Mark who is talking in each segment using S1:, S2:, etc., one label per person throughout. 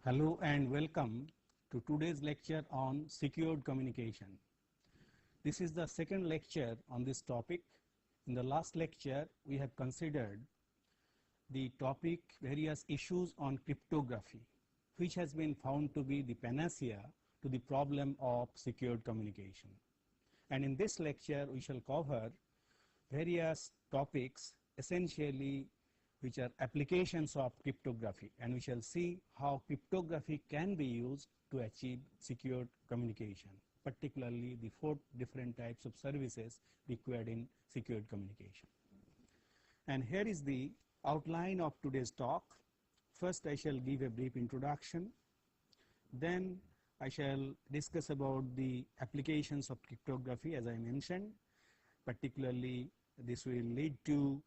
S1: Hello and welcome to today's lecture on secured communication. This is the second lecture on this topic. In the last lecture, we have considered the topic various issues on cryptography, which has been found to be the panacea to the problem of secured communication. And in this lecture, we shall cover various topics essentially which are applications of cryptography, and we shall see how cryptography can be used to achieve secured communication, particularly the 4 different types of services required in secured communication. And here is the outline of today's talk. First, I shall give a brief introduction. Then I shall discuss about the applications of cryptography, as I mentioned. Particularly, this will lead to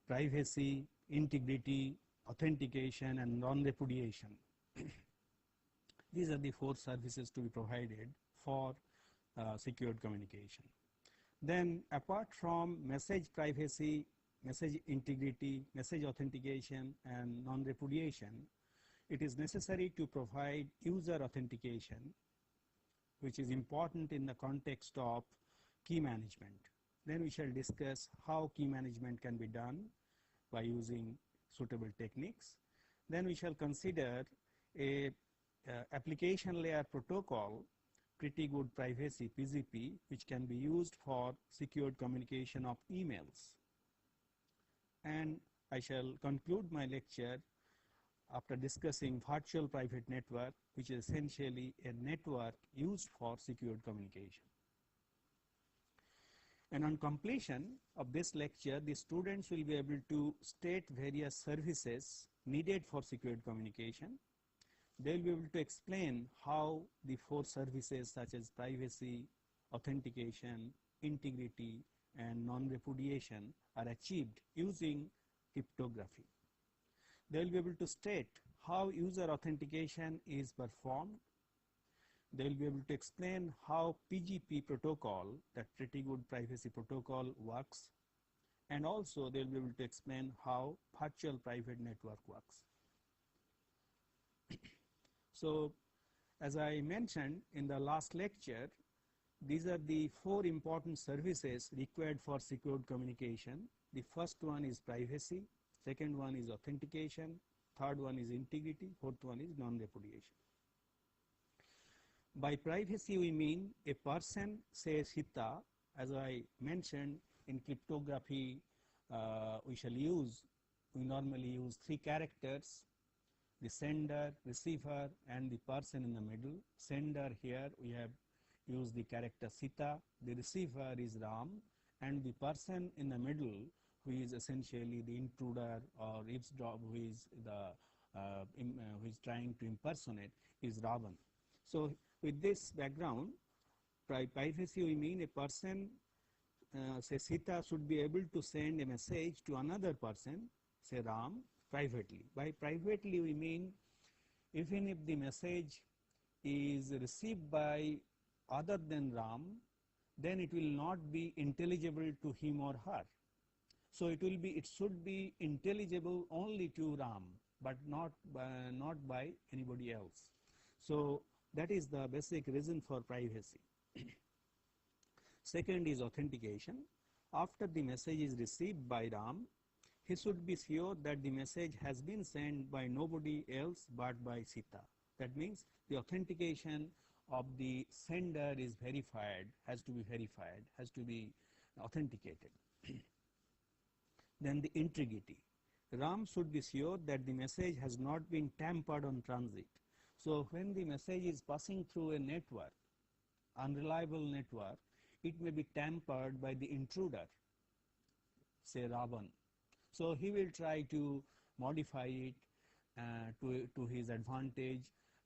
S1: privacy, integrity, authentication, and non-repudiation. These are the 4 services to be provided for secured communication. Then, apart from message privacy, message integrity, message authentication, and non-repudiation, it is necessary to provide user authentication, which is important in the context of key management. Then we shall discuss how key management can be done by using suitable techniques. Then we shall consider a application layer protocol, pretty good privacy PGP, which can be used for secured communication of emails. And I shall conclude my lecture after discussing virtual private network, which is essentially a network used for secured communication. And on completion of this lecture, the students will be able to state various services needed for secured communication. They will be able to explain how the 4 services such as privacy, authentication, integrity, and non-repudiation are achieved using cryptography. They will be able to state how user authentication is performed. They will be able to explain how PGP protocol, that pretty good privacy protocol, works, and also they will be able to explain how virtual private network works. So, as I mentioned in the last lecture, these are the 4 important services required for secured communication. The first one is privacy, second one is authentication, third one is integrity, fourth one is non-repudiation. By privacy, we mean a person, say Sita, as I mentioned in cryptography, we normally use 3 characters, the sender, receiver, and the person in the middle. Sender, here we have used the character Sita, the receiver is Ram, and the person in the middle, who is essentially the intruder or eavesdrop, who is trying to impersonate, is Ravan. So, with this background, privacy, we mean a person, say Sita, should be able to send a message to another person, say Ram, privately. By privately, we mean even if the message is received by other than Ram, then it will not be intelligible to him or her. So it should be intelligible only to Ram, but not by anybody else. So that is the basic reason for privacy. Second is authentication. After the message is received by Ram, he should be sure that the message has been sent by nobody else but by Sita. That means the authentication of the sender is verified, has to be authenticated. Then the integrity. Ram should be sure that the message has not been tampered on transit. So when the message is passing through a network, unreliable network, it may be tampered by the intruder, say Ravan. So he will try to modify it to his advantage,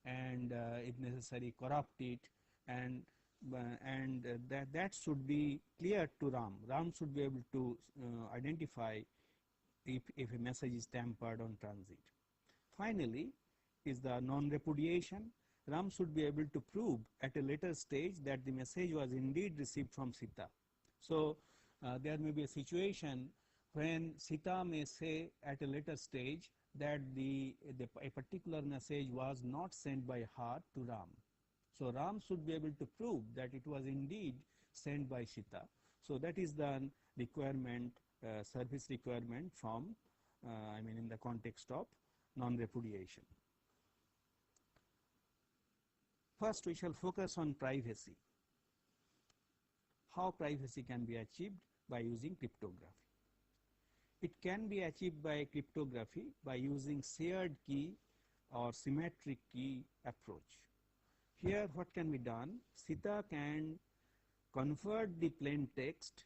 S1: and if necessary corrupt it, and that should be clear to Ram. Ram should be able to identify if a message is tampered on transit. Finally is the non-repudiation. Ram should be able to prove at a later stage that the message was indeed received from Sita. So there may be a situation when Sita may say at a later stage that a particular message was not sent by her to Ram. So Ram should be able to prove that it was indeed sent by Sita. So that is the requirement, service requirement from, in the context of non-repudiation. First, we shall focus on privacy. How privacy can be achieved by using cryptography. It can be achieved by cryptography by using shared key or symmetric key approach. Here what can be done? Sita can convert the plain text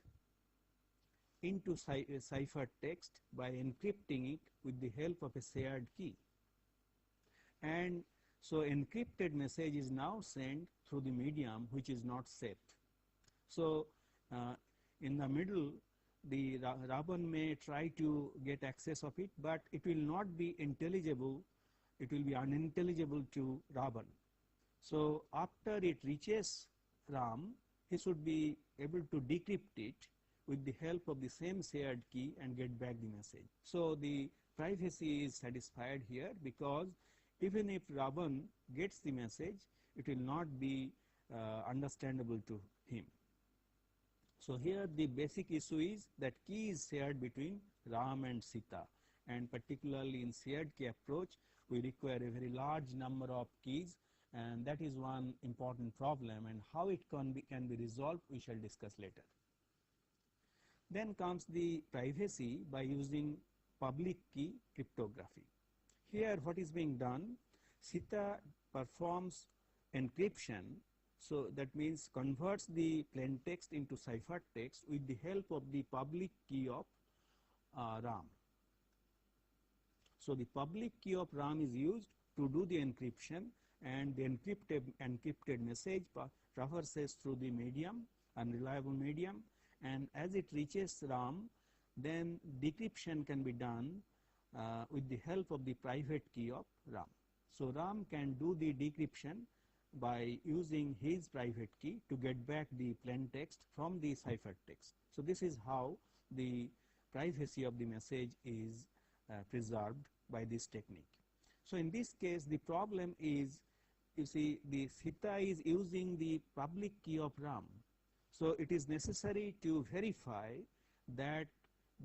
S1: into cipher text by encrypting it with the help of a shared key. And so encrypted message is now sent through the medium which is not safe. So in the middle, the Ravan may try to get access of it, but it will not be intelligible, it will be unintelligible to Ravan. So after it reaches Ram, he should be able to decrypt it with the help of the same shared key and get back the message. So the privacy is satisfied here, because even if Ravan gets the message, it will not be understandable to him. So here the basic issue is that key is shared between Ram and Sita, and particularly in shared key approach we require a very large number of keys, and that is one important problem, and how it can be resolved we shall discuss later. Then comes the privacy by using public key cryptography. Here what is being done? Sita performs encryption, so that means converts the plain text into cipher text with the help of the public key of Ram. So the public key of Ram is used to do the encryption, and the encrypted message traverses through the medium, unreliable medium, and as it reaches Ram, then decryption can be done with the help of the private key of Ram. So Ram can do the decryption by using his private key to get back the plain text from the cipher text. So this is how the privacy of the message is preserved by this technique. So in this case the problem is, you see, the Sita is using the public key of Ram. So it is necessary to verify that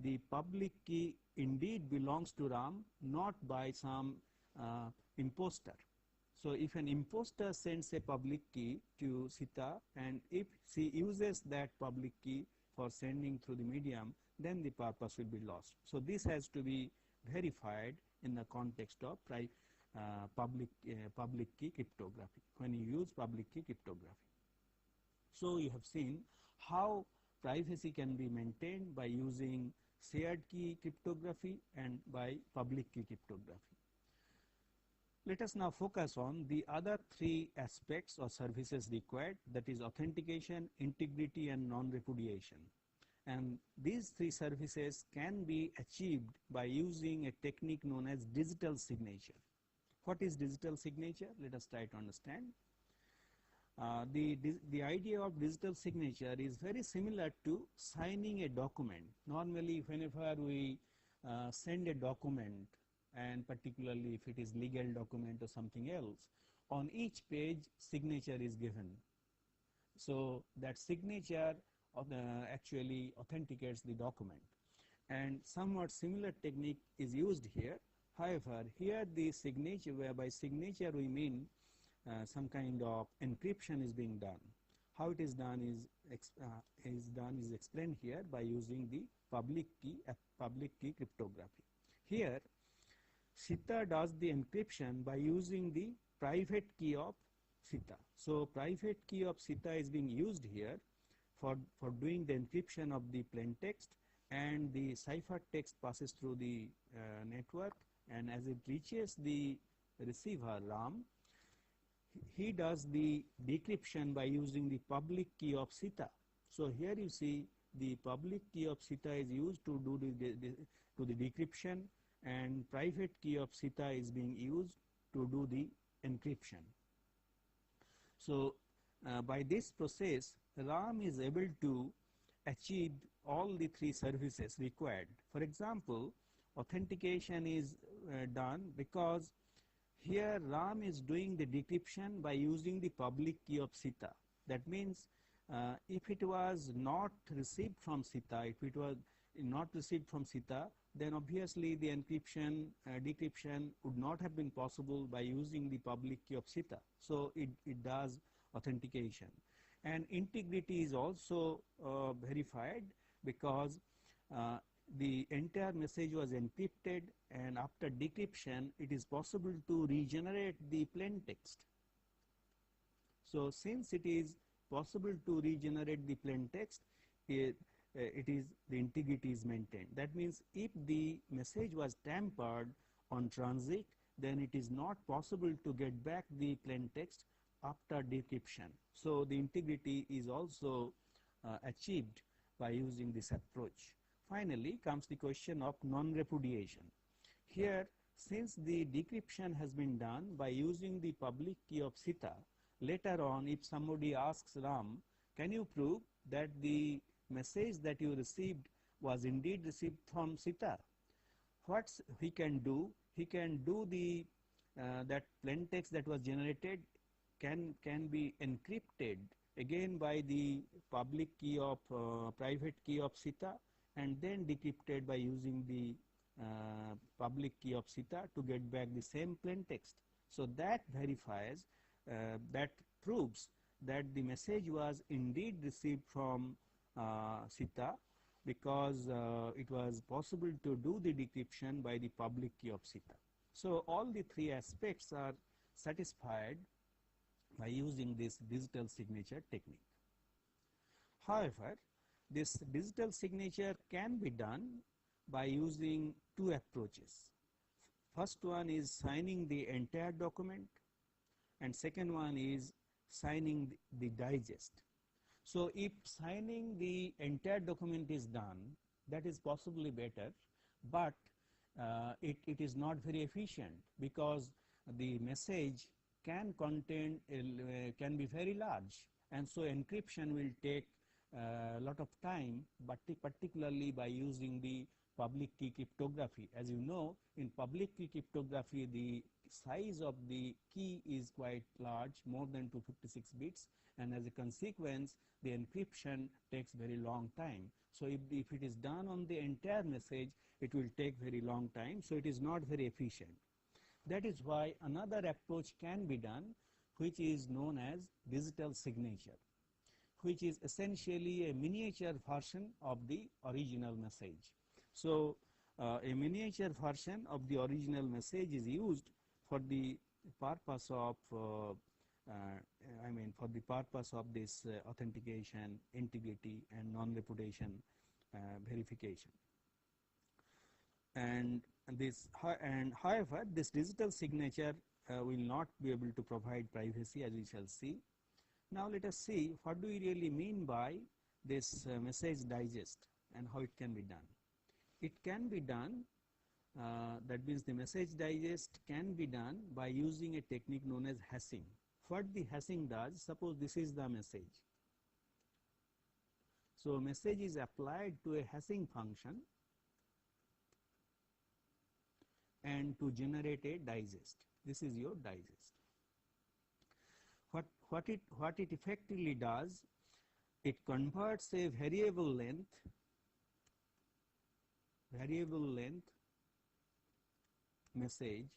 S1: the public key indeed belongs to Ram, not by some imposter. So if an imposter sends a public key to Sita, and if she uses that public key for sending through the medium, then the purpose will be lost. So this has to be verified in the context of public key cryptography, when you use public key cryptography. So you have seen how privacy can be maintained by using shared key cryptography and by public key cryptography. Let us now focus on the other three aspects or services required, that is authentication, integrity, and non-repudiation. And these three services can be achieved by using a technique known as digital signature. What is digital signature? Let us try to understand. The idea of digital signature is very similar to signing a document. Normally, whenever we send a document, and particularly if it is legal document or something else, on each page signature is given. So that signature actually authenticates the document, and somewhat similar technique is used here. However, here the signature, whereby signature we mean some kind of encryption is being done. How it is done is explained here by using the public key cryptography. Here Sita does the encryption by using the private key of Sita. So private key of Sita is being used here for doing the encryption of the plain text, and the cipher text passes through the network, and as it reaches the receiver Ram, he does the decryption by using the public key of Sita. So here you see the public key of Sita is used to do the decryption, and private key of Sita is being used to do the encryption. So by this process Ram is able to achieve all the three services required. For example, authentication is done because here RAM is doing the decryption by using the public key of CITA. That means if it was not received from CITA, if it was not received from CITA, then obviously the encryption, decryption would not have been possible by using the public key of CITA. So it does authentication. And integrity is also verified because the entire message was encrypted, and after decryption it is possible to regenerate the plain text. So since it is possible to regenerate the plain text, the integrity is maintained. That means if the message was tampered on transit, then it is not possible to get back the plain text after decryption. So the integrity is also achieved by using this approach. Finally comes the question of non-repudiation. Here, since the decryption has been done by using the public key of CITA, later on if somebody asks RAM, can you prove that the message that you received was indeed received from CITA? What he can do? He can do the that plain text that was generated can be encrypted again by the public key of private key of CITA, and then decrypted by using the public key of CITA to get back the same plain text. So that verifies, that proves that the message was indeed received from CITA, because it was possible to do the decryption by the public key of CITA. So all the three aspects are satisfied by using this digital signature technique. However, this digital signature can be done by using two approaches. First one is signing the entire document, and second one is signing the digest. So if signing the entire document is done, that is possibly better, but it is not very efficient, because the message can contain can be very large, and so encryption will take a lot of time, but particularly by using the public key cryptography. As you know, in public key cryptography, the size of the key is quite large, more than 256 bits, and as a consequence the encryption takes very long time. So if it is done on the entire message, it will take very long time, so it is not very efficient. That is why another approach can be done, which is known as digital signature, which is essentially a miniature version of the original message. So a miniature version of the original message is used for the purpose of for the purpose of this authentication, integrity, and non-repudiation verification. And however, this digital signature will not be able to provide privacy, as we shall see. Now let us see what do we really mean by this message digest and how it can be done. It can be done, that means the message digest can be done by using a technique known as hashing. What the hashing does, suppose this is the message. So message is applied to a hashing function and to generate a digest. This is your digest. What it effectively does, it converts a variable length message,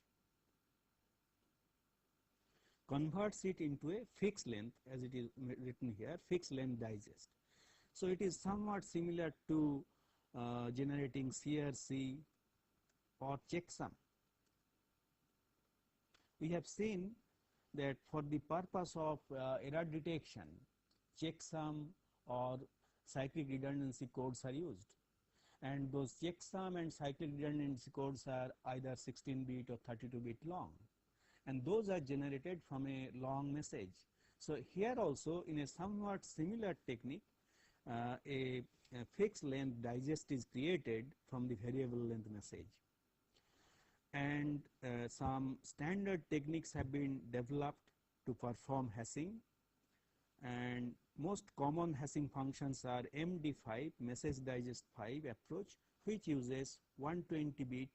S1: converts it into a fixed length, as it is written here, fixed length digest. So it is somewhat similar to generating CRC or checksum. We have seen that for the purpose of error detection, checksum or cyclic redundancy codes are used, and those checksum and cyclic redundancy codes are either 16-bit or 32-bit long, and those are generated from a long message. So here also, in a somewhat similar technique, a fixed length digest is created from the variable length message. And some standard techniques have been developed to perform hashing, and most common hashing functions are MD5, message digest 5 approach, which uses 120-bit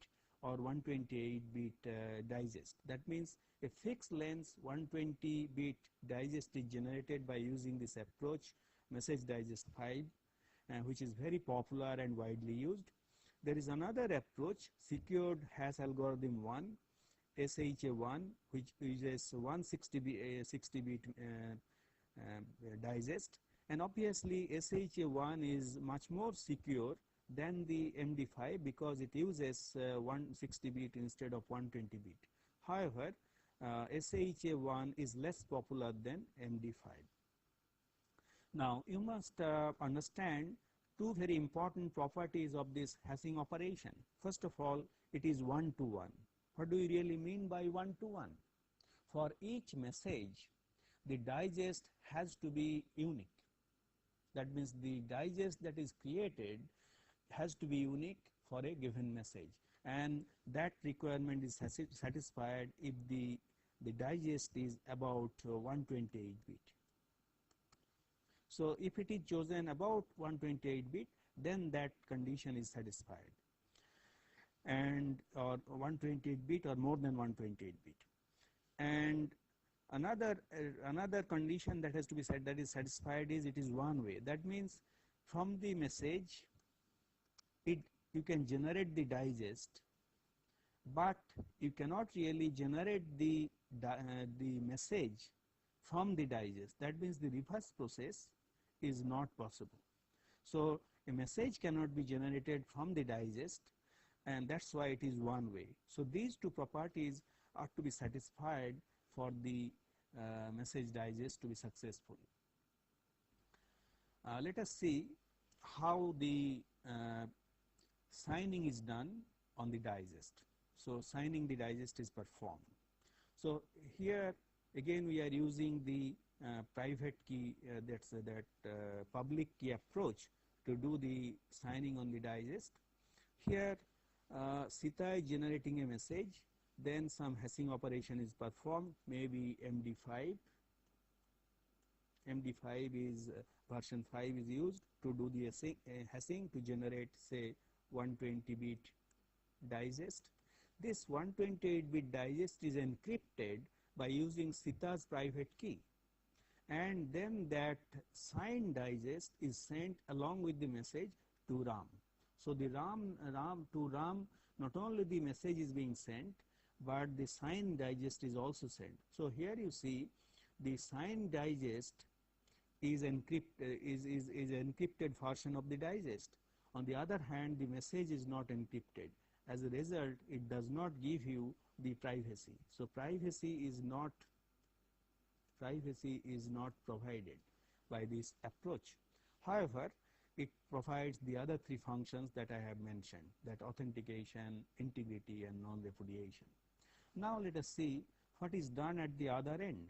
S1: or 128-bit digest. That means a fixed length 120-bit digest is generated by using this approach, message digest 5, which is very popular and widely used. There is another approach, secured hash algorithm 1, SHA1, which uses 160-bit digest, and obviously SHA1 is much more secure than the MD5 because it uses 160-bit instead of 120-bit. However, SHA1 is less popular than MD5. Now, you must understand two very important properties of this hashing operation. First of all, it is one-to-one. What do you really mean by one-to-one? For each message, the digest has to be unique. That means the digest that is created has to be unique for a given message, and that requirement is satisfied if the digest is about 128-bit. So if it is chosen about 128-bit, then that condition is satisfied, and or 128-bit or more than 128-bit. And another condition that has to be that is satisfied is it is one way. That means from the message you can generate the digest, but you cannot really generate the message from the digest. That means the reverse process is not possible. So a message cannot be generated from the digest, and that's why it is one way. So these two properties are to be satisfied for the message digest to be successful. Let us see how the signing is done on the digest. So signing the digest is performed. So here again we are using the private key, public key approach to do the signing on the digest. Here Sita is generating a message, then some hashing operation is performed, maybe MD5. MD5 is version 5 is used to do the hashing to generate, say, 120-bit digest. This 128-bit digest is encrypted by using Sita's private key, and then that signed digest is sent along with the message to RAM. So the RAM, not only the message is being sent, but the signed digest is also sent. So here you see the signed digest is encrypted version of the digest. On the other hand, the message is not encrypted. As a result, it does not give you the privacy. So privacy is not provided by this approach. However, it provides the other three functions that I have mentioned, that authentication, integrity, and non-repudiation. Now let us see what is done at the other end.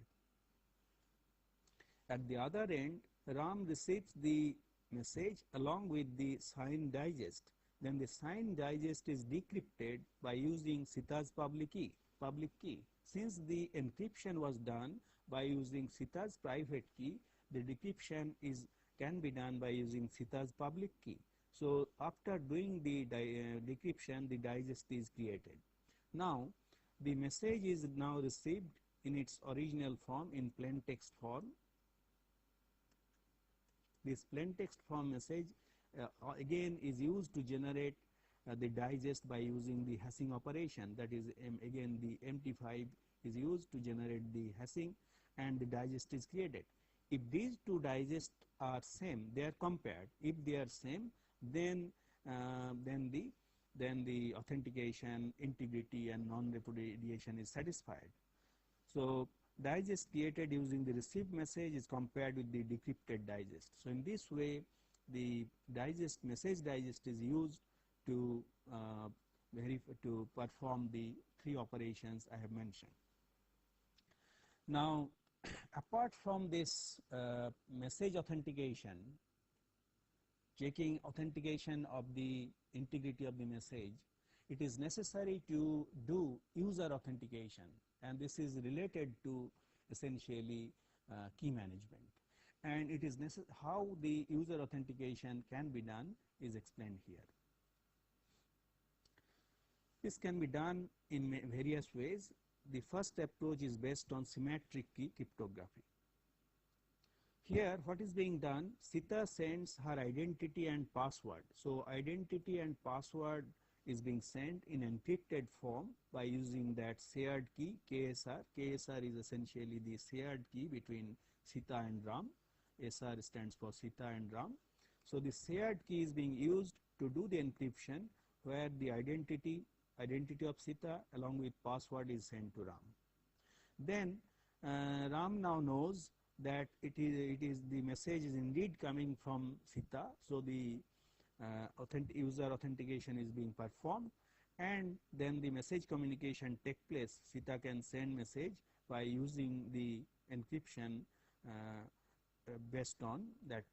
S1: At the other end, RAM receives the message along with the signed digest. Then the signed digest is decrypted by using Sita's public key. Since the encryption was done by using Sita's private key, the decryption can be done by using Sita's public key. So after doing the decryption, the digest is created. Now the message is now received in its original form, in plain text form. This plain text form message again is used to generate the digest by using the hashing operation. That is, again the MT5 is used to generate the hashing, and the digest is created. If these two digests are same, they are compared. If they are same, then the authentication, integrity, and non-repudiation is satisfied. So digest created using the received message is compared with the decrypted digest. So in this way, the message digest is used to perform the three operations I have mentioned. Now, apart from this message authentication, checking authentication of the integrity of the message, it is necessary to do user authentication, and this is related to essentially key management. And it is how the user authentication can be done is explained here. This can be done in various ways. The first approach is based on symmetric key cryptography. Here what is being done, Sita sends her identity and password. So identity and password is being sent in encrypted form by using that shared key KSR. KSR is essentially the shared key between Sita and Ram. SR stands for Sita and Ram. So the shared key is being used to do the encryption, where the identity of Sita along with password is sent to Ram. Then Ram now knows that it is the message is indeed coming from Sita. So the user authentication is being performed, and then the message communication take place. Sita can send message by using the encryption based on that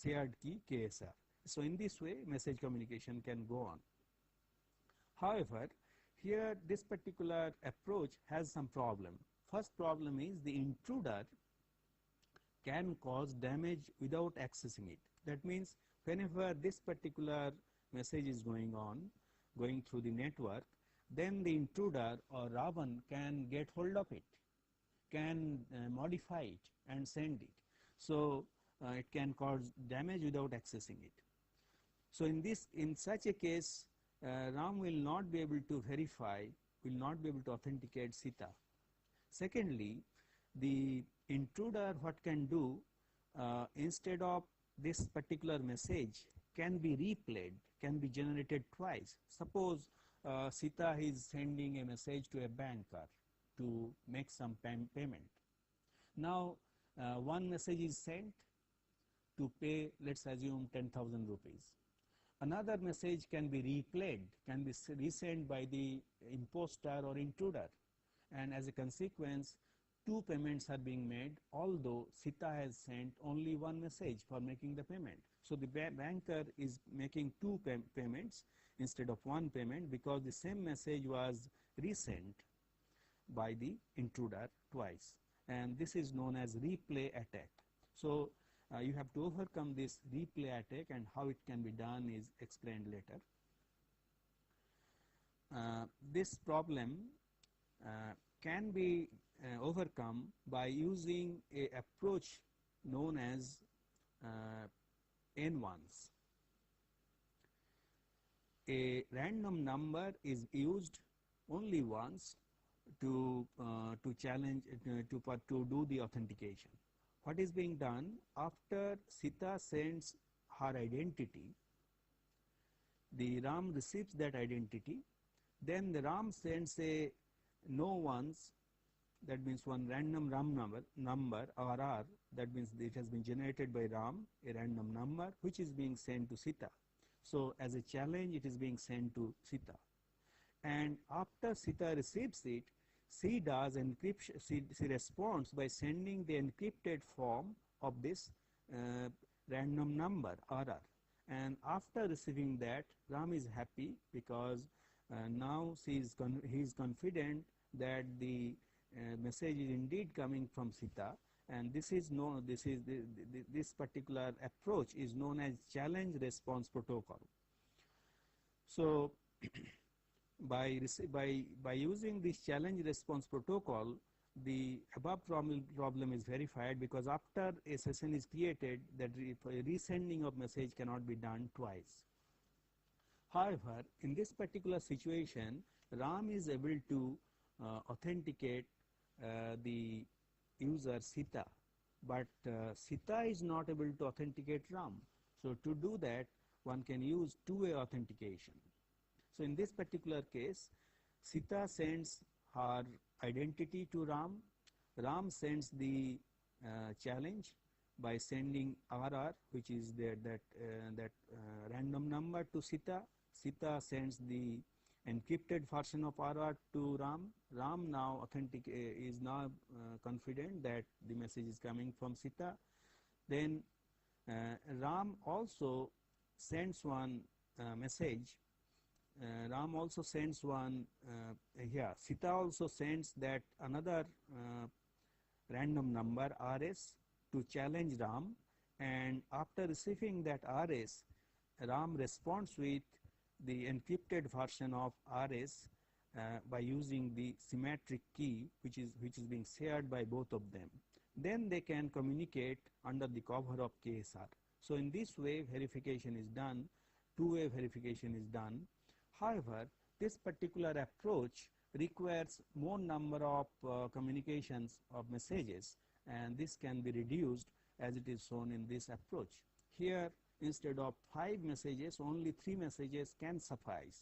S1: shared key KSR. So in this way message communication can go on. However, here this particular approach has some problem. First problem is the intruder can cause damage without accessing it. That means whenever this particular message is going through the network, then the intruder or Ravan can get hold of it, can modify it and send it. So it can cause damage without accessing it. So in such a case, Ram will not be able to verify, will not be able to authenticate Sita. Secondly, the intruder what can do, instead of this particular message can be replayed, can be generated twice. Suppose Sita is sending a message to a banker to make some payment. Now one message is sent to pay, let's assume 10,000 rupees. Another message can be replayed, can be resent by the imposter or intruder, and as a consequence two payments are being made, although Sita has sent only one message for making the payment. So the banker is making two payments instead of one payment, because the same message was resent by the intruder twice, and this is known as replay attack. So you have to overcome this replay attack, and how it can be done is explained later. This problem can be overcome by using a approach known as N1s. A random number is used only once to challenge to do the authentication. What is being done, after Sita sends her identity, the Ram receives that identity, then the Ram sends a no ones, that means one random Ram number RR, that means it has been generated by Ram, a random number which is being sent to Sita. So as a challenge it is being sent to Sita, and after Sita receives it, she does encryption, she responds by sending the encrypted form of this random number RR, and after receiving that, Ram is happy because now he is confident that the message is indeed coming from Sita, and this particular approach is known as challenge response protocol. So by using this challenge response protocol, the above problem is verified, because after a session is created, that resending of message cannot be done twice. However, in this particular situation, Ram is able to authenticate the user Sita, but Sita is not able to authenticate Ram. So to do that, one can use two-way authentication. So in this particular case, Sita sends her identity to Ram, Ram sends the challenge by sending RR, which is that random number, to Sita. Sita sends the encrypted version of RR to Ram. Ram now is now confident that the message is coming from Sita. Then Ram also sends one message. Ram also sends one here. Sita also sends that another random number RS to challenge Ram, and after receiving that RS, Ram responds with the encrypted version of RS by using the symmetric key which is being shared by both of them. Then they can communicate under the cover of KSR. So in this way verification is done, two-way verification is done. However, this particular approach requires more number of communications of messages, and this can be reduced as it is shown in this approach. Here, instead of 5 messages, only 3 messages can suffice.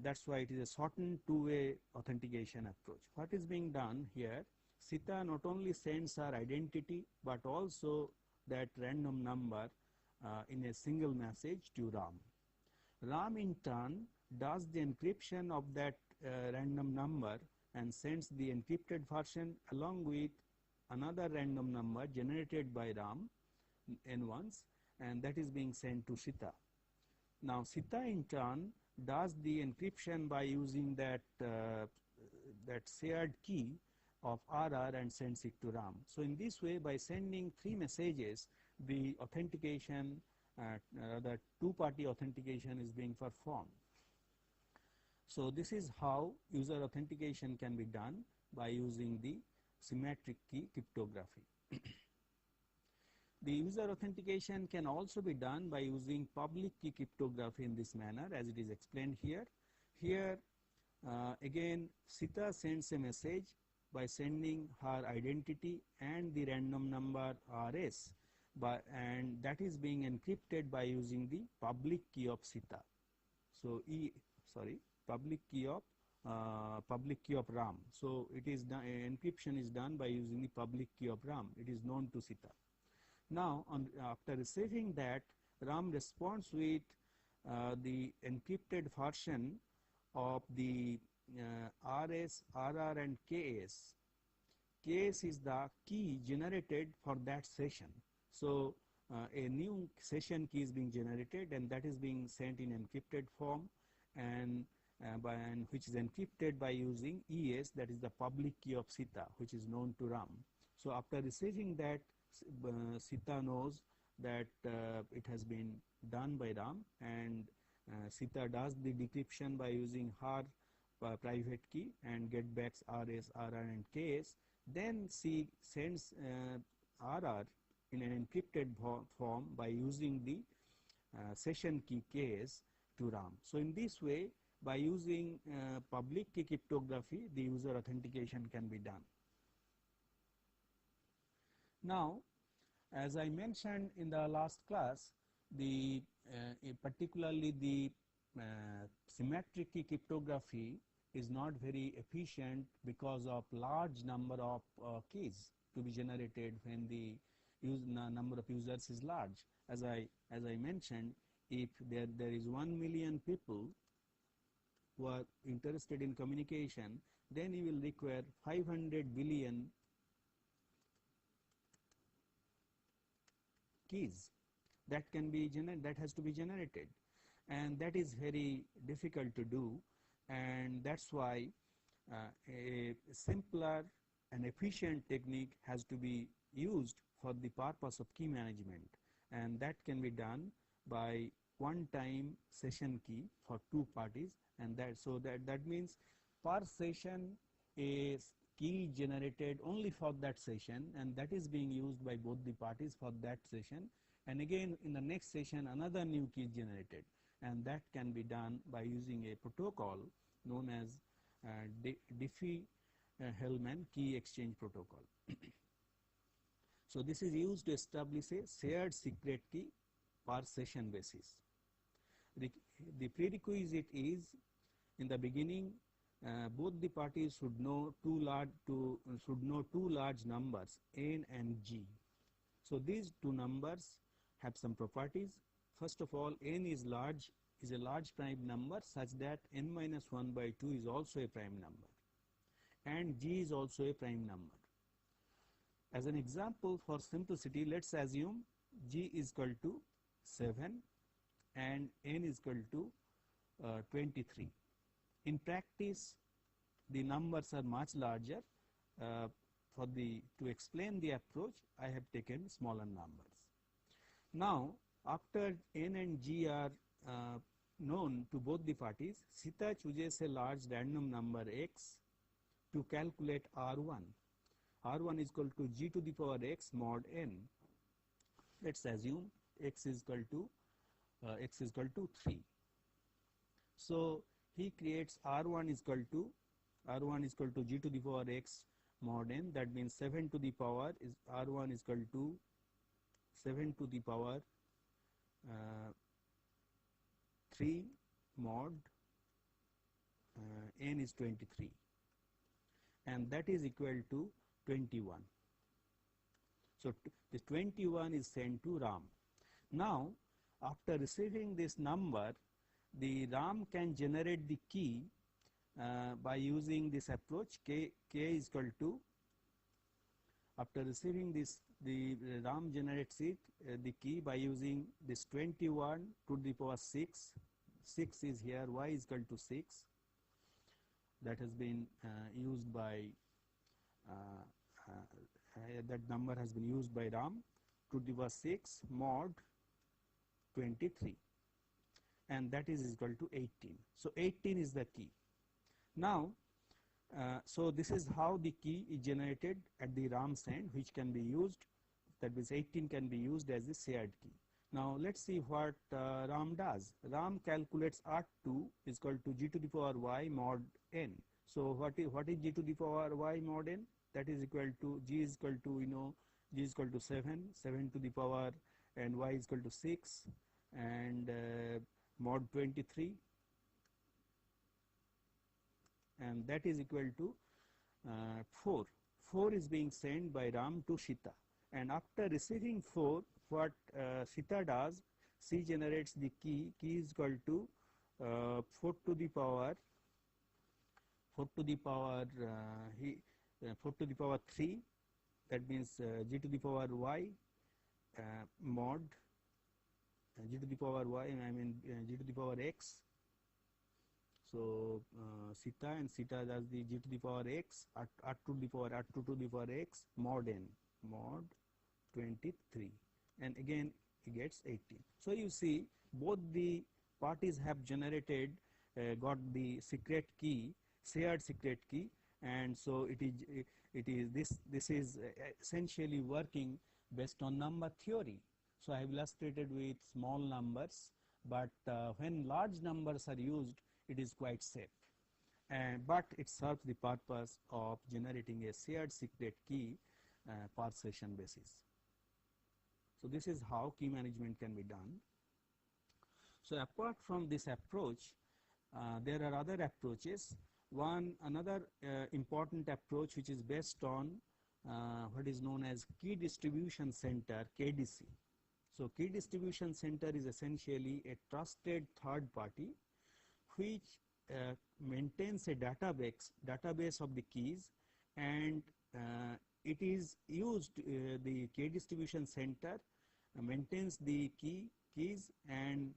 S1: That's why it is a shortened two-way authentication approach. What is being done here? Sita not only sends her identity but also that random number in a single message to RAM. RAM in turn does the encryption of that random number and sends the encrypted version along with another random number generated by RAM N1s, and that is being sent to Sita. Now Sita in turn does the encryption by using that shared key of RR and sends it to RAM. So in this way, by sending 3 messages, the authentication, the two-party authentication is being performed. So this is how user authentication can be done by using the symmetric key cryptography. The user authentication can also be done by using public key cryptography in this manner as it is explained here. Here again Sita sends a message by sending her identity and the random number RS, and that is being encrypted by using the public key of Sita. So public key of RAM. So it is done, encryption is done by using the public key of RAM. It is known to Sita. Now after receiving that, RAM responds with the encrypted version of the RS, RR and KS. KS is the key generated for that session. So a new session key is being generated and that is being sent in encrypted form and which is encrypted by using ES, that is the public key of Sita, which is known to RAM. So after receiving that, Sita knows that it has been done by RAM, and Sita does the decryption by using her private key and get back RS, RR and KS. Then she sends RR in an encrypted form by using the session key KS to RAM. So in this way, by using public key cryptography, the user authentication can be done. Now, as I mentioned in the last class, the particularly the symmetric key cryptography is not very efficient because of large number of keys to be generated when the number of users is large. As I mentioned, if there is 1 million people who are interested in communication, then you will require 500 billion keys that has to be generated, and that is very difficult to do, and that's why a simpler and efficient technique has to be used for the purpose of key management, and that can be done by one-time session key for 2 parties, and that means per session a key generated only for that session, and that is being used by both the parties for that session, and again in the next session another new key is generated, and that can be done by using a protocol known as Diffie-Hellman key exchange protocol. So this is used to establish a shared secret key per session basis. The prerequisite is, in the beginning, both the parties should know two large numbers, n and g. So these 2 numbers have some properties. First of all, n is a large prime number such that n minus 1 by 2 is also a prime number, and g is also a prime number. As an example, for simplicity, let's assume g is equal to 7 and n is equal to 23. In practice, the numbers are much larger. To explain the approach, I have taken smaller numbers. Now, after n and g are known to both the parties, Sita chooses a large random number x to calculate R1. R1 is equal to g to the power x mod n. Let's assume x is equal to 3. So he creates R1 is equal to g to the power x mod n. That means 7 to the power is R1 is equal to 7 to the power 3 mod n is 23, and that is equal to 21. So this 21 is sent to RAM. Now after receiving this number, the RAM can generate the key by using this approach. K is equal to, after receiving this, the RAM generates the key by using this 21 to the power 6. 6 is here, y is equal to 6. That has been used by that number has been used by RAM to the power 6 mod 23, and that is equal to 18. So 18 is the key. Now so this is how the key is generated at the RAM end, which can be used, that means 18 can be used as the shared key. Now let's see what RAM does. RAM calculates R2 is equal to g to the power y mod n. So what is g to the power y mod n? That is equal to, g is equal to, g is equal to 7 to the power, and y is equal to 6, and mod 23, and that is equal to 4. 4 is being sent by RAM to Sita, and after receiving 4, what Sita does, she generates the key. Key is equal to 4 to the power 3. That means g to the power y mod g to the power y, g to the power x. So Sita and Sita does the g to the power x, r to the power x mod n mod 23, and again he gets 18. So you see, both the parties have generated got the secret key, shared secret key, and so this is essentially working based on number theory. So I have illustrated with small numbers, but when large numbers are used, it is quite safe, but it serves the purpose of generating a shared secret key per session basis. So this is how key management can be done. So apart from this approach, there are other approaches. Another important approach, which is based on what is known as key distribution center, KDC. So key distribution center is essentially a trusted third party which maintains a database of the keys, and it is used, the key distribution center maintains the keys and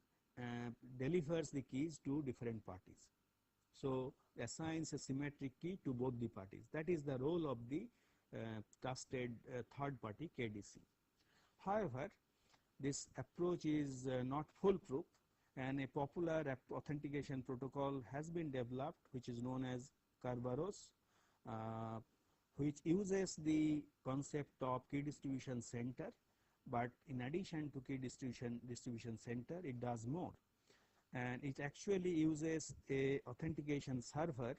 S1: delivers the keys to different parties. So assigns a symmetric key to both the parties. That is the role of the trusted third party KDC. However, this approach is not foolproof, and a popular authentication protocol has been developed, which is known as Kerberos, which uses the concept of key distribution center, but in addition to key distribution center, it does more, and it actually uses a authentication server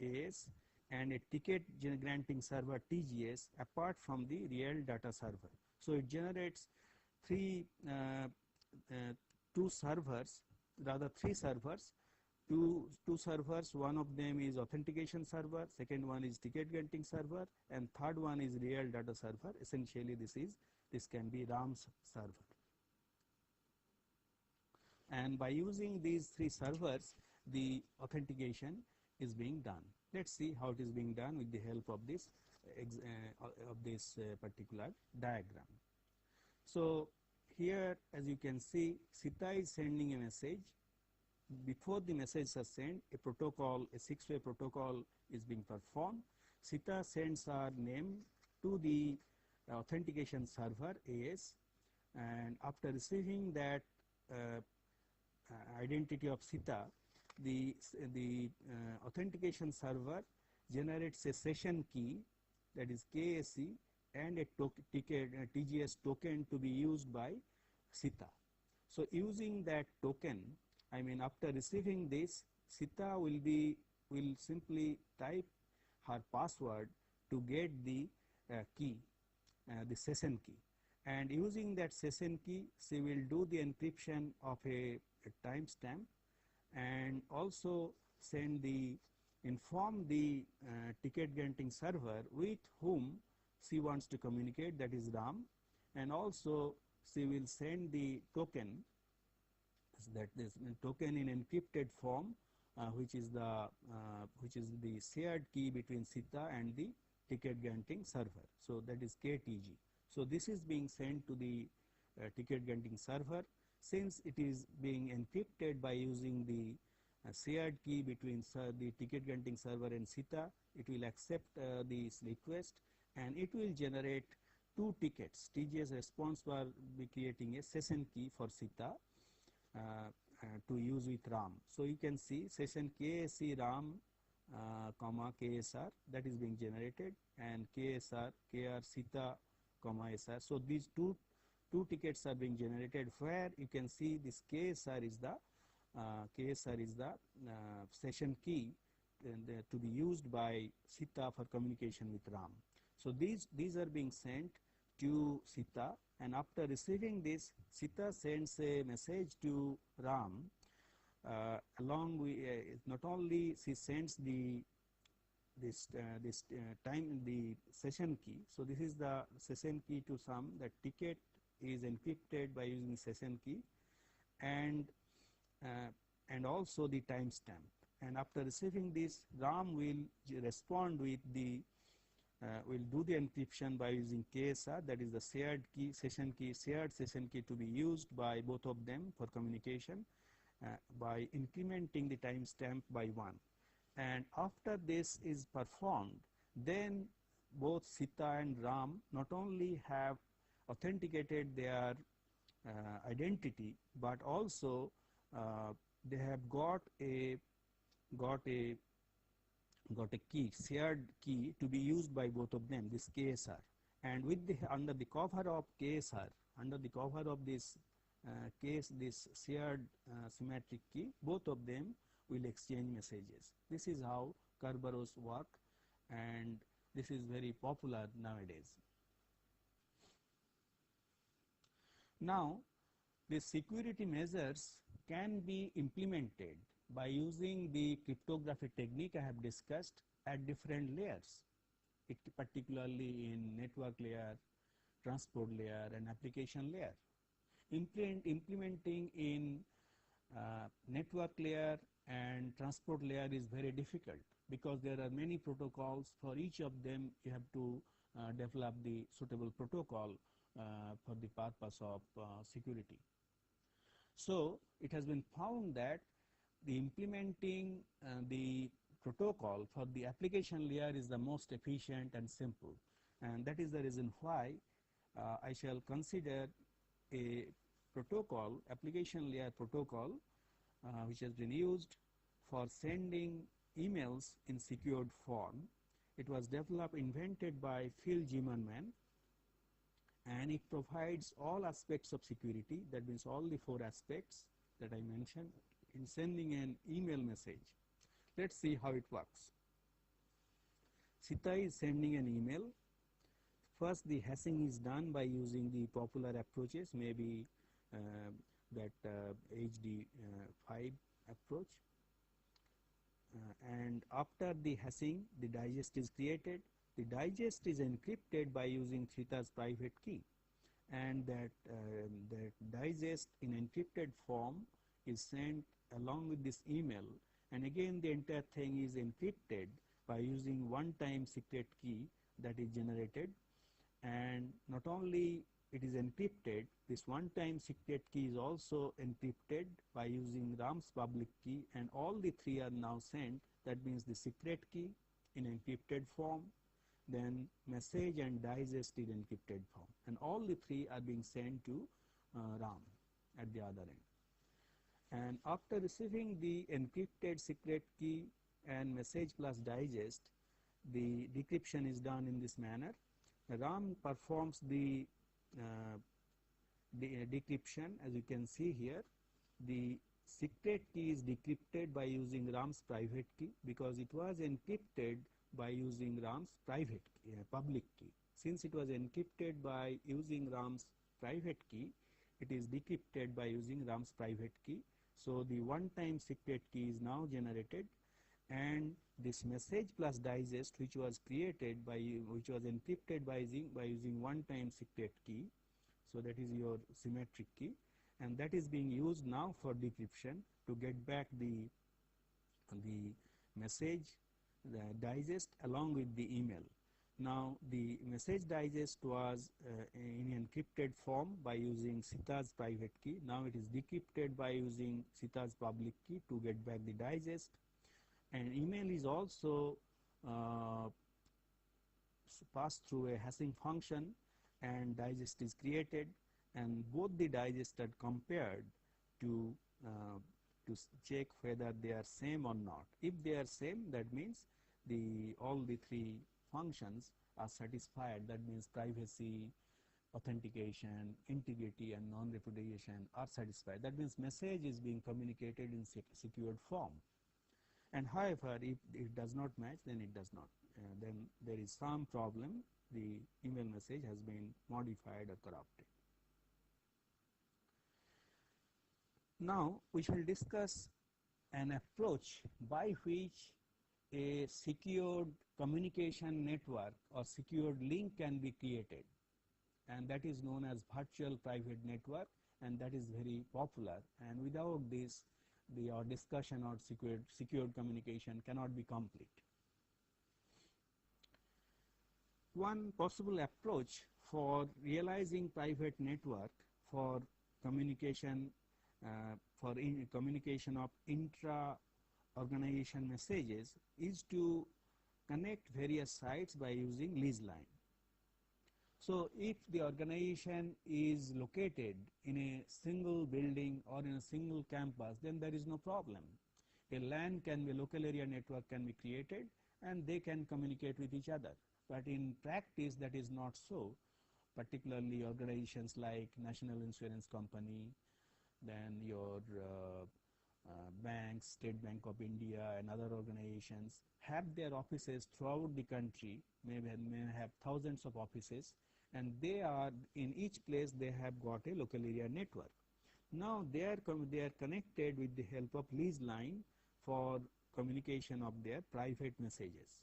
S1: AS and a ticket granting server TGS apart from the real data server. So it generates three servers, two servers. One of them is authentication server, second one is ticket granting server, and third one is real data server. Essentially this can be RAM's server. And by using these three servers, the authentication is being done. Let's see how it is being done with the help of this particular diagram. So here, as you can see, Sita is sending a message. Before the message is sent, a six-way protocol is being performed. Sita sends her name to the authentication server AS, and after receiving that identity of Sita, the authentication server generates a session key, that is KSE, and a TGS token to be used by Sita. So using that token, I mean, after receiving this, Sita will simply type her password to get the key, the session key, and using that session key, she will do the encryption of a timestamp, and also inform the ticket granting server with whom she wants to communicate, that is RAM, and also she will send the token, that this token in encrypted form, which is the shared key between Sita and the ticket granting server. So that is KTG. So this is being sent to the ticket granting server. Since it is being encrypted by using the shared key between the ticket granting server and Sita, it will accept this request, and it will generate 2 tickets. TGS response will be creating a session key for Sita to use with RAM. So you can see session KSE RAM comma KSR, that is being generated, and KSR KR Sita comma SR. So these two tickets are being generated, where you can see this KSR is the session key to be used by Sita for communication with RAM. So these are being sent to Sita, and after receiving this, Sita sends a message to RAM along with not only she sends the session key. So this is the session key to SUM. That ticket is encrypted by using session key, and also the timestamp. And after receiving this, RAM will respond with the will do the encryption by using KSR, that is the shared session key to be used by both of them for communication by incrementing the timestamp by 1. And after this is performed, then both Sita and RAM not only have authenticated their identity, but also they have got a key, shared key, to be used by both of them, this KSR. And with under the cover of KSR, under the cover of this this shared symmetric key, both of them will exchange messages. This is how Kerberos work, and this is very popular nowadays. Now, the security measures can be implemented by using the cryptography technique I have discussed at different layers, particularly in network layer, transport layer, and application layer. Implementing in network layer and transport layer is very difficult, because there are many protocols. For each of them, you have to develop the suitable protocol for the purpose of security. So it has been found that the implementing the protocol for the application layer is the most efficient and simple, and that is the reason why I shall consider a protocol, application layer protocol, which has been used for sending emails in secured form. It was invented by Phil Zimmermann, and it provides all aspects of security, that means all the 4 aspects that I mentioned in sending an email message. Let's see how it works. Sita is sending an email. First, the hashing is done by using the popular approaches, maybe that HD5 approach. And after the hashing, the digest is created. The digest is encrypted by using Sita's private key, and that digest in encrypted form is sent along with this email, and again the entire thing is encrypted by using one-time secret key that is generated. And not only it is encrypted, this one-time secret key is also encrypted by using RAM's public key, and all the 3 are now sent. That means the secret key in encrypted form, then message and digest in encrypted form, and all the 3 are being sent to RAM at the other end. And after receiving the encrypted secret key and message plus digest, the decryption is done in this manner. RAM performs the decryption. As you can see here, the secret key is decrypted by using RAM's private key because it was encrypted by using RAM's private key, public key. Since it was encrypted by using RAM's private key, it is decrypted by using RAM's private key. So the one-time secret key is now generated, and this message plus digest, which was created by, which was encrypted by using one-time secret key. So that is your symmetric key, and that is being used now for decryption to get back the message, the digest along with the email. Now the message digest was in encrypted form by using Sita's private key. Now it is decrypted by using Sita's public key to get back the digest, and email is also passed through a hashing function, and digest is created, and both the digest are compared to check whether they are same or not. If they are same, that means all the three functions are satisfied. That means privacy, authentication, integrity, and non-repudiation are satisfied. That means message is being communicated in secured form. And however, if it does not match, then it does not. Then there is some problem. The email message has been modified or corrupted. Now we shall discuss an approach by which a secured communication network or secured link can be created, and that is known as virtual private network, and that is very popular, and without this our discussion on secured communication cannot be complete. One possible approach for realizing private network for communication communication of intra-organization messages is to connect various sites by using lease line. So if the organization is located in a single building or in a single campus, then there is no problem. A LAN can be, local area network can be created, and they can communicate with each other. But in practice, that is not so, particularly organizations like National Insurance Company, then your banks, State Bank of India and other organizations have their offices throughout the country, may have thousands of offices, and they are in each place they have got a local area network. Now they are connected with the help of lease line for communication of their private messages.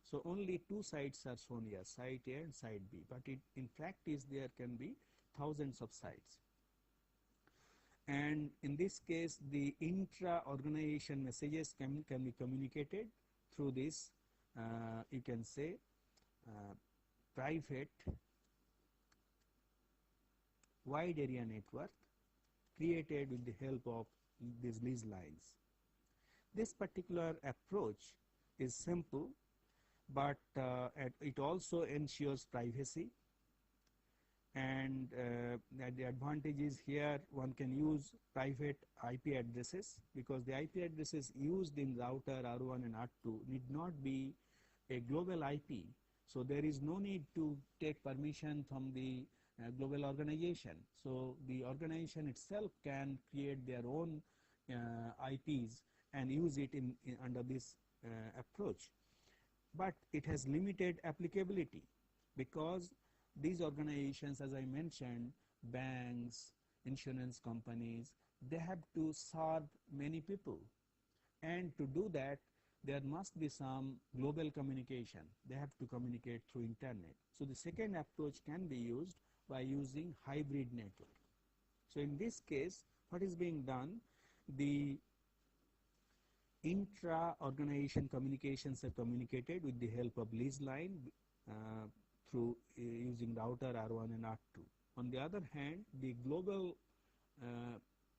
S1: So only two sites are shown here, site A and site B, but in practice there can be thousands of sites. And in this case, the intra-organization messages can be communicated through this, you can say, private wide area network created with the help of these lease lines. This particular approach is simple, but it also ensures privacy. And the advantage is here one can use private IP addresses, because the IP addresses used in router R1 and R2 need not be a global IP. So there is no need to take permission from the global organization. So the organization itself can create their own IPs and use it under this approach. But it has limited applicability, because these organizations, as I mentioned, banks, insurance companies, they have to serve many people, and to do that there must be some global communication. They have to communicate through internet. So the second approach can be used by using hybrid network. So in this case, what is being done, the intra-organization communications are communicated with the help of lease line through using router R1 and R2. On the other hand, the global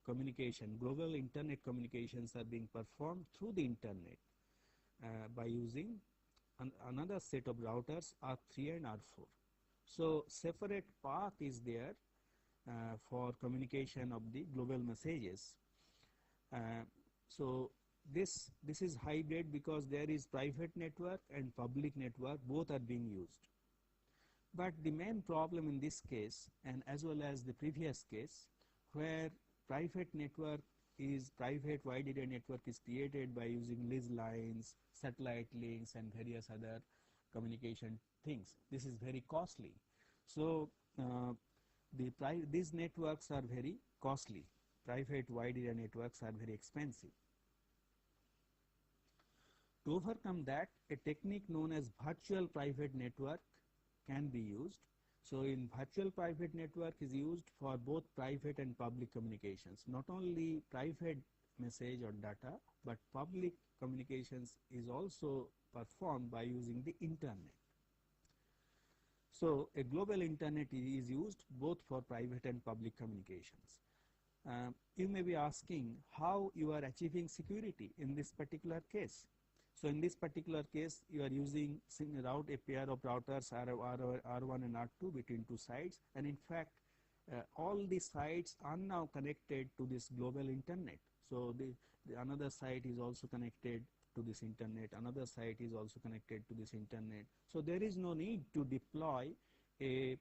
S1: global internet communications are being performed through the internet by using another set of routers R3 and R4. So separate path is there for communication of the global messages, So this is hybrid because there is private network and public network, both are being used. But the main problem in this case, and as well as the previous case, where private wide area network is created by using lease lines, satellite links, and various other communication things. This is very costly. So these networks are very costly. Private wide area networks are very expensive. To overcome that, a technique known as virtual private network can be used. So in virtual private network is used for both private and public communications. Not only private message or data, but public communications is also performed by using the internet. So a global internet is used both for private and public communications. You may be asking how you are achieving security in this particular case. So in this particular case, you are using route a pair of routers R1 and R2 between two sites, and in fact all the sites are now connected to this global internet. So the another site is also connected to this internet, another site is also connected to this internet. So there is no need to deploy a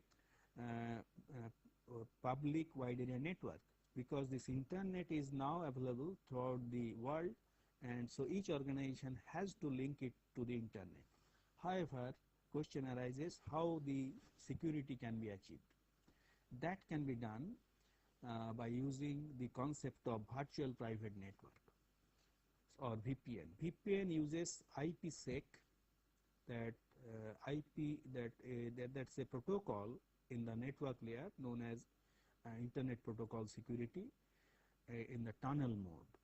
S1: public wide area network, because this internet is now available throughout the world, and so each organization has to link it to the internet. However, question arises how the security can be achieved. That can be done by using the concept of virtual private network or VPN. VPN uses IPsec, that's a protocol in the network layer known as Internet Protocol Security in the tunnel mode,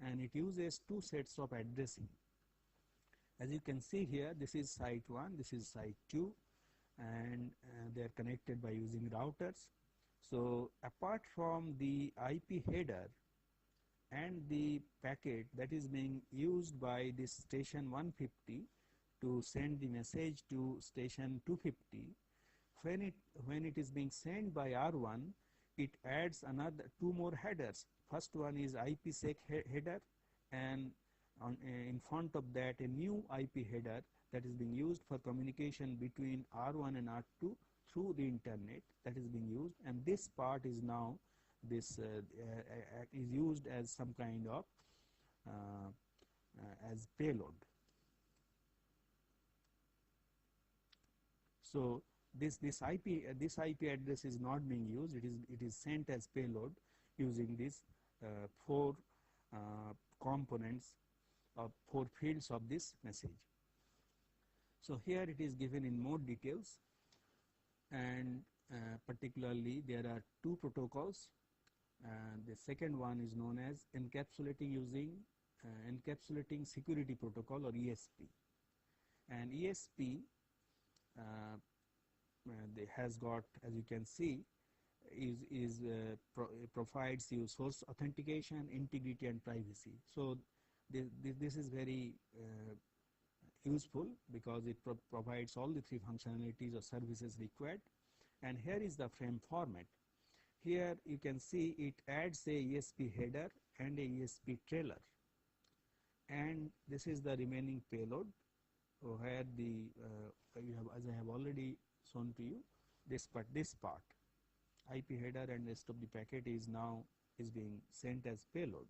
S1: and it uses two sets of addressing. As you can see here, this is site 1, this is site 2, and they are connected by using routers. So apart from the IP header and the packet that is being used by this station 150 to send the message to station 250, when it is being sent by R1, it adds another two more headers. First one is IPsec header, and in front of that a new IP header that is being used for communication between R1 and R2 through the internet, that is being used, and this part is now is used as some kind of as payload. So this IP address is not being used. It is sent as payload using these four components of 4 fields of this message. So here it is given in more details, and particularly there are two protocols. The second one is known as encapsulating security protocol, or ESP, and ESP has got, as you can see, provides you source authentication, integrity, and privacy. So this is very useful because it provides all the 3 functionalities or services required. And here is the frame format. Here you can see it adds a ESP header and a ESP trailer, and this is the remaining payload where the as I have already shown to you, this part IP header and rest of the packet is being sent as payload,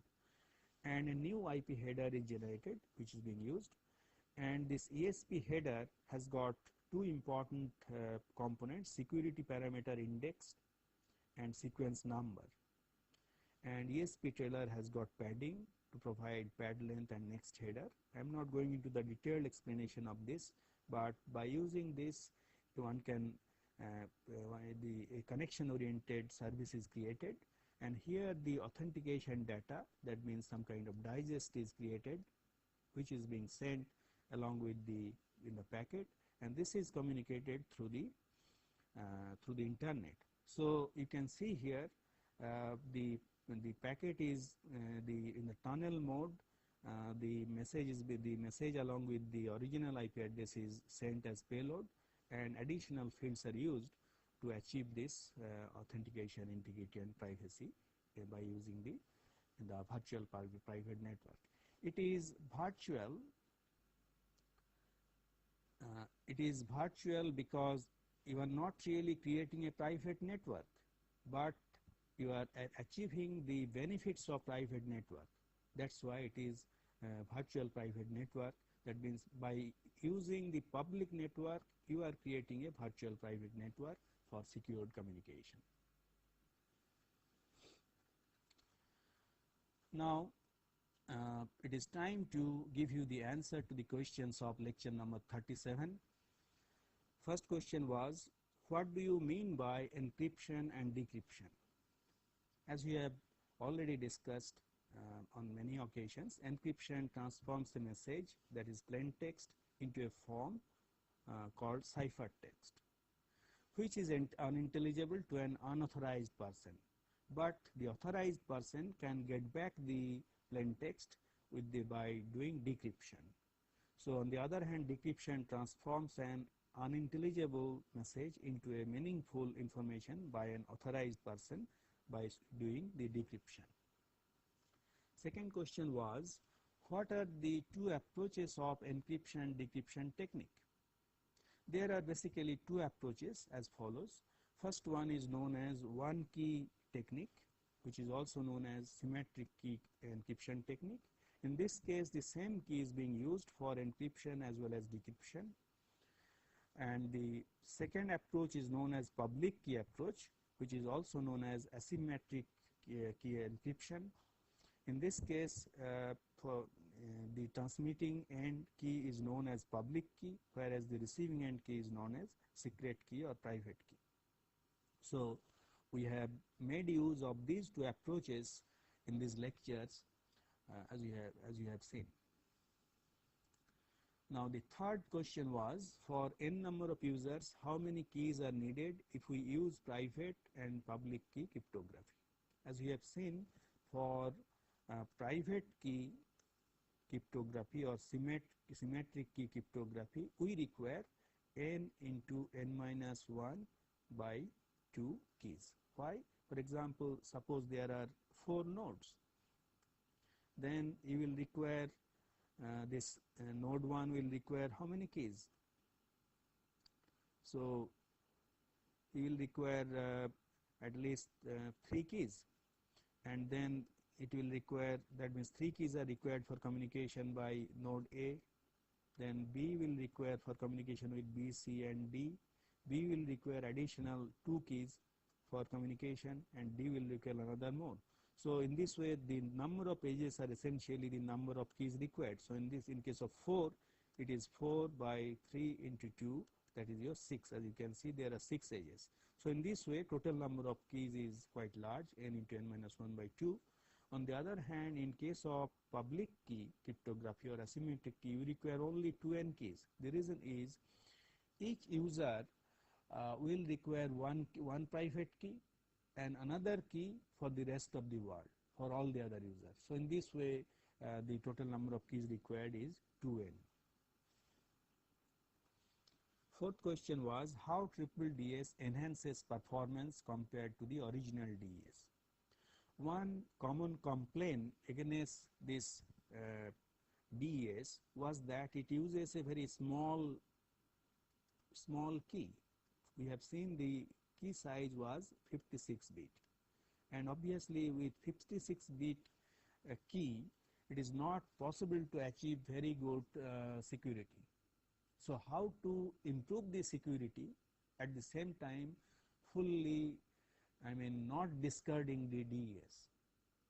S1: and a new IP header is generated which is being used, and this ESP header has got two important components: security parameter index and sequence number, and ESP trailer has got padding to provide pad length and next header. I am not going into the detailed explanation of this, but by using this one can a connection oriented service is created, and here the authentication data, that means some kind of digest, is created which is being sent along with the packet, and this is communicated through the internet. So you can see here the packet is in the tunnel mode. The message along with the original IP address is sent as payload, and additional fields are used to achieve this authentication, integrity, and privacy by using the the virtual private network. It is virtual. It is virtual because you are not really creating a private network, but you are achieving the benefits of private network. That's why it is virtual private network. That means by using the public network, you are creating a virtual private network for secured communication. Now, it is time to give you the answer to the questions of lecture number 37. First question was, what do you mean by encryption and decryption? As we have already discussed on many occasions, encryption transforms a message, that is plain text, into a form called ciphertext, which is unintelligible to an unauthorized person. But the authorized person can get back the plain text by doing decryption. So on the other hand, decryption transforms an unintelligible message into a meaningful information by an authorized person by doing the decryption. Second question was, what are the two approaches of encryption and decryption technique? There are basically two approaches as follows. First one is known as one key technique, which is also known as symmetric key encryption technique. In this case, the same key is being used for encryption as well as decryption. And the second approach is known as public key approach, which is also known as asymmetric key encryption. In this case, the transmitting end key is known as public key, whereas the receiving end key is known as secret key or private key. So we have made use of these two approaches in these lectures, as you have seen. Now the third question was, for n number of users, how many keys are needed if we use private and public key cryptography? As we have seen, for private key cryptography or symmetric key cryptography, we require n into n minus 1 by 2 keys. Why? For example, suppose there are 4 nodes. Then you will require this node 1 will require how many keys? So you will require at least 3 keys, and then it will require, that means 3 keys are required for communication by node A. Then B will require for communication with B, C and D. B will require additional 2 keys for communication, and D will require another more. So in this way, the number of edges are essentially the number of keys required. So in case of 4, it is 4 by 3 into 2, that is your 6. As you can see, there are 6 edges. So in this way, total number of keys is quite large, n into n minus 1 by 2. On the other hand, in case of public key cryptography or asymmetric key, you require only 2n keys. The reason is each user will require one private key and another key for the rest of the world, for all the other users. So in this way, the total number of keys required is 2n. Fourth question was, how DDS enhances performance compared to the original DES? One common complaint against this DES was that it uses a very small key. We have seen the key size was 56 bit, and obviously with 56 bit key, it is not possible to achieve very good security. So how to improve the security at the same time fully, not discarding the DES?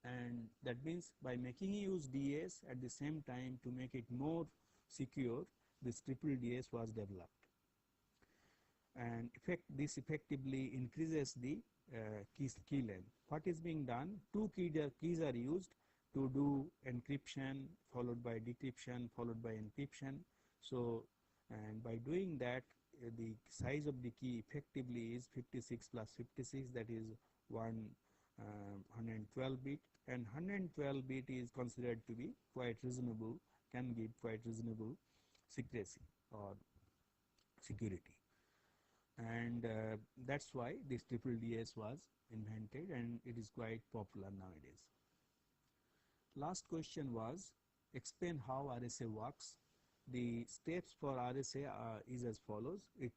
S1: And that means by making use DES at the same time to make it more secure, this triple DES was developed. And this effectively increases the key length. What is being done? 2 keys are used to do encryption, followed by decryption, followed by encryption. So, and by doing that, the size of the key effectively is 56 plus 56, that is 112 bit, and 112 bit is considered to be quite reasonable, can give quite reasonable secrecy or security. And that's why this triple DES was invented, and it is quite popular nowadays. Last question was explain how RSA works. The steps for RSA is as follows. It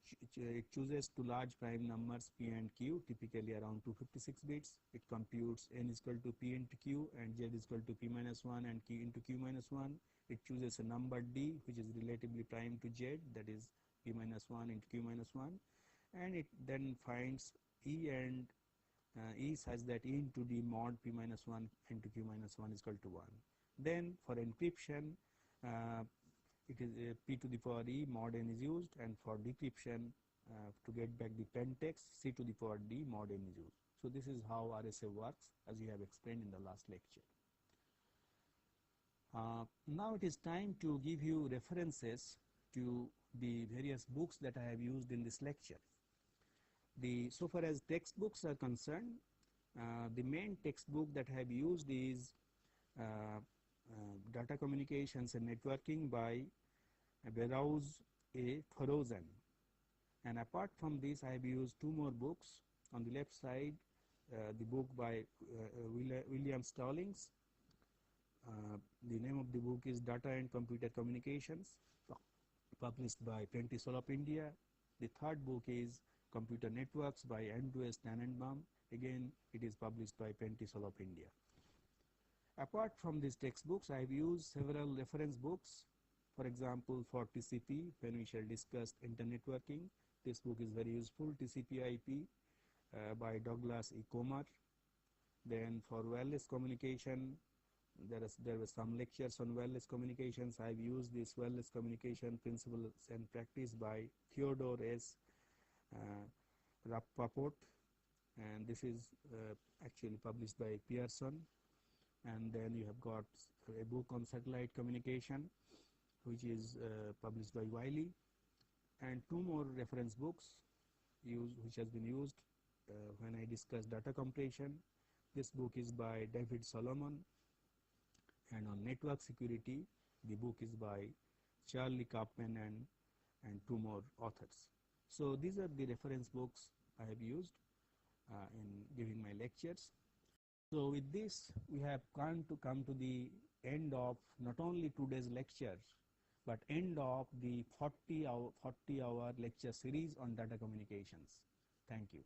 S1: chooses two large prime numbers P and Q, typically around 256 bits. It computes n is equal to P into Q and Z is equal to P minus 1 and Q into Q minus 1. It chooses a number D which is relatively prime to Z, that is P minus 1 into Q minus 1, and it then finds E and E such that E into D mod P minus 1 into Q minus 1 is equal to 1. Then for encryption, it is P to the power E mod n is used, and for decryption to get back the plain text, C to the power D mod n is used. So this is how RSA works, as we have explained in the last lecture. Now it is time to give you references to the various books that I have used in this lecture. So far as textbooks are concerned, the main textbook that I have used is Data Communications and Networking by Berouz A. Forouzan. And apart from this, I have used two more books. On the left side, the book by William Stallings. The name of the book is Data and Computer Communications, published by Pentisol of India. The third book is Computer Networks by Andrew S. Tannenbaum. Again, it is published by Pentisol of India. Apart from these textbooks, I have used several reference books. For example, for TCP, when we shall discuss internetworking, this book is very useful, TCP/IP by Douglas E. Comer. Then for wireless communication, there were some lectures on wireless communications. I have used this wireless communication principles and practice by Theodore S. Rappaport, and this is actually published by Pearson. And then you have got a book on satellite communication, which is published by Wiley, and two more reference books which has been used when I discussed data compression. This book is by David Solomon, and on network security, the book is by Charlie Kaufman and two more authors. So these are the reference books I have used in giving my lectures. So with this, we have come to the end of not only today's lecture, but end of the 40-hour lecture series on data communications. Thank you.